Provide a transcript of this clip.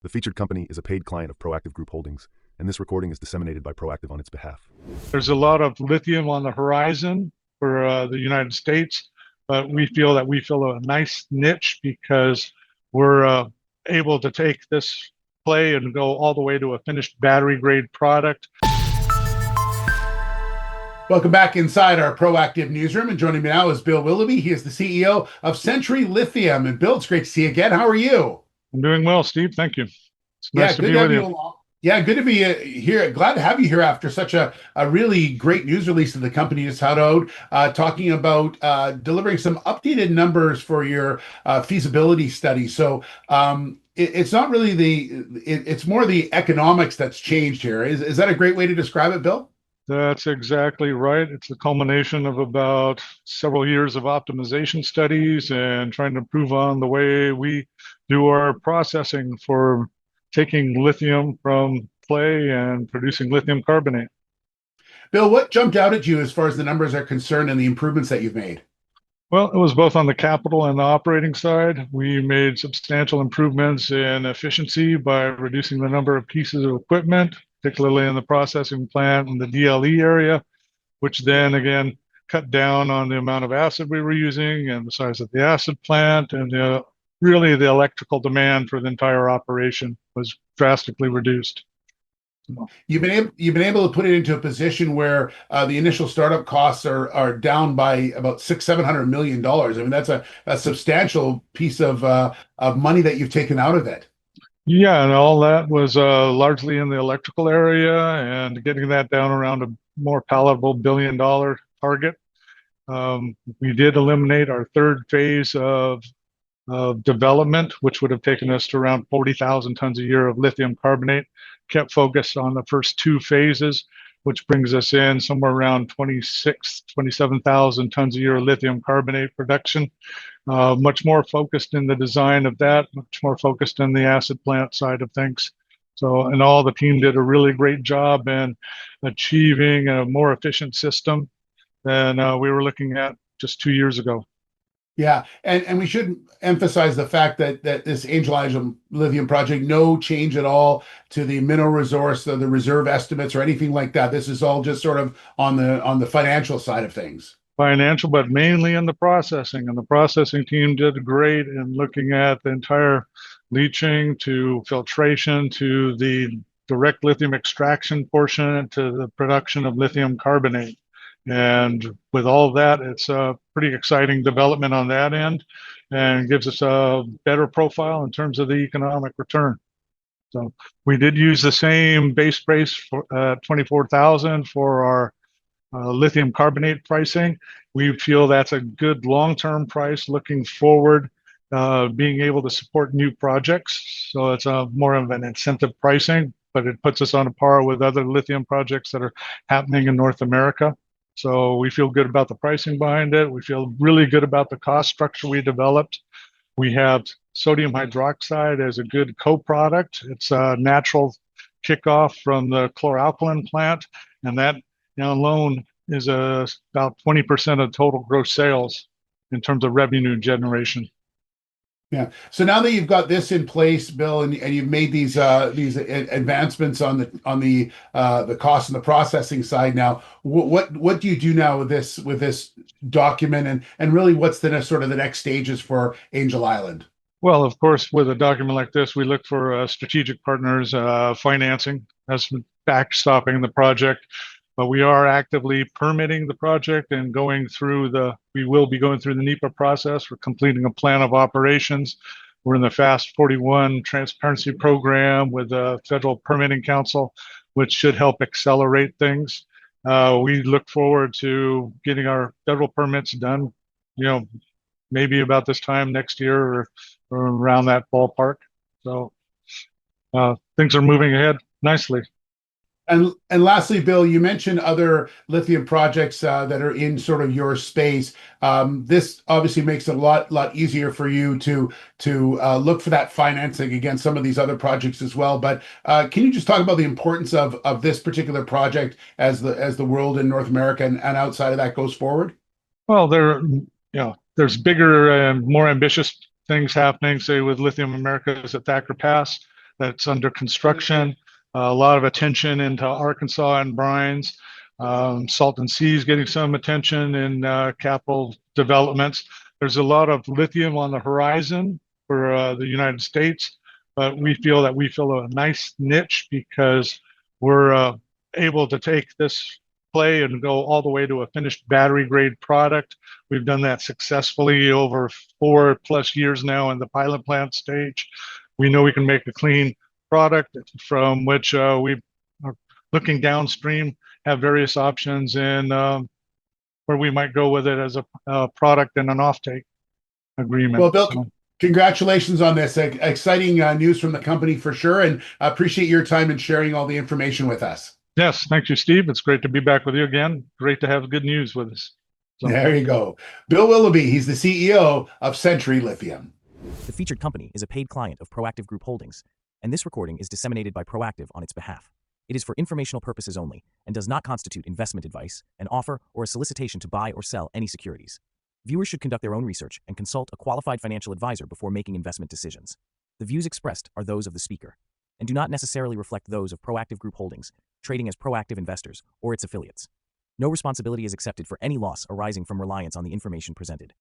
The featured company is a paid client of Proactive Group Holdings, and this recording is disseminated by Proactive on its behalf. There's a lot of lithium on the horizon for the United States, but we feel that we fill a nice niche because we're able to take this play and go all the way to a finished battery grade product. Welcome back inside our Proactive newsroom, and joining me now is Bill Willoughby. He is the CEO of Century Lithium. And Bill, it's great to see you again. How are you? I'm doing well, Steve. Thank you. It's nice to be with you. Yeah, good to be here. Glad to have you here after such a really great news release that the company just had out, talking about delivering some updated numbers for your feasibility study. So it's not really it's more the economics that's changed here. Is that a great way to describe it, Bill? That's exactly right. It's the culmination of about several years of optimization studies and trying to improve on the way we do our processing for taking lithium from clay and producing lithium carbonate. Bill, what jumped out at you as far as the numbers are concerned and the improvements that you've made? Well, it was both on the capital and the operating side. We made substantial improvements in efficiency by reducing the number of pieces of equipment, particularly in the processing plant and the DLE area, which then again cut down on the amount of acid we were using and the size of the acid plant, and really the electrical demand for the entire operation was drastically reduced. You've been able to put it into a position where the initial startup costs are down by about $700 million. I mean, that's a substantial piece of money that you've taken out of it. Yeah, and all that was largely in the electrical area, and getting that down around a more palatable $1 billion target. We did eliminate our third phase of development, which would have taken us to around 40,000 tons a year of lithium carbonate. Kept focused on the first two phases, which brings us in somewhere around 27,000 tons a year of lithium carbonate production. Much more focused in the design of that, much more focused in the acid plant side of things. So, and all the team did a really great job in achieving a more efficient system than we were looking at just 2 years ago. Yeah, and we should emphasize the fact that this Angel Island Lithium Project, no change at all to the mineral resource, the reserve estimates, or anything like that. This is all just sort of on the financial side of things. Financial, but mainly in the processing. And the processing team did great in looking at the entire leaching to filtration to the direct lithium extraction portion to the production of lithium carbonate. And with all of that, it's a pretty exciting development on that end and gives us a better profile in terms of the economic return. So we did use the same base price for 24,000 for our lithium carbonate pricing. We feel that's a good long-term price looking forward, being able to support new projects. So it's more of an incentive pricing, but it puts us on a par with other lithium projects that are happening in North America. So we feel good about the pricing behind it. We feel really good about the cost structure we developed. We have sodium hydroxide as a good co-product. It's a natural kickoff from the chloralkali plant, and that alone is about 20% of total gross sales in terms of revenue generation. Yeah. So now that you've got this in place, Bill, and you've made these advancements on the cost and the processing side, now what do you do now with this document, and really what's the sort of the next stages for Angel Island? Well, of course, with a document like this, we look for strategic partners, financing as backstopping the project. But we are actively permitting the project and we will be going through the NEPA process. We're completing a plan of operations. We're in the Fast 41 transparency program with the Federal Permitting Council, which should help accelerate things. We look forward to getting our federal permits done, maybe about this time next year or around that ballpark. So things are moving ahead nicely. And lastly, Bill, you mentioned other lithium projects that are in sort of your space. This obviously makes it a lot easier for you to look for that financing against some of these other projects as well. But can you just talk about the importance of this particular project as the world in North America and outside of that goes forward? Well, there's bigger and more ambitious things happening, say with Lithium Americas at Thacker Pass. that's under construction. A lot of attention into Arkansas and brines. Salton Sea is getting some attention in capital developments. There's a lot of lithium on the horizon for the United States, but we feel that we fill a nice niche because we're able to take this play and go all the way to a finished battery grade product. We've done that successfully over 4+ years now in the pilot plant stage. We know we can make a clean product from which we are looking downstream, have various options in where we might go with it as a product and an offtake agreement. Well, Bill, congratulations on this. Exciting news from the company for sure, and I appreciate your time and sharing all the information with us. Yes, thank you, Steve. It's great to be back with you again. Great to have good news with us. So. There you go. Bill Willoughby, he's the CEO of Century Lithium. The featured company is a paid client of Proactive Group Holdings, and this recording is disseminated by Proactive on its behalf. It is for informational purposes only and does not constitute investment advice, an offer, or a solicitation to buy or sell any securities. Viewers should conduct their own research and consult a qualified financial advisor before making investment decisions. The views expressed are those of the speaker and do not necessarily reflect those of Proactive Group Holdings, trading as Proactive Investors or its affiliates. No responsibility is accepted for any loss arising from reliance on the information presented.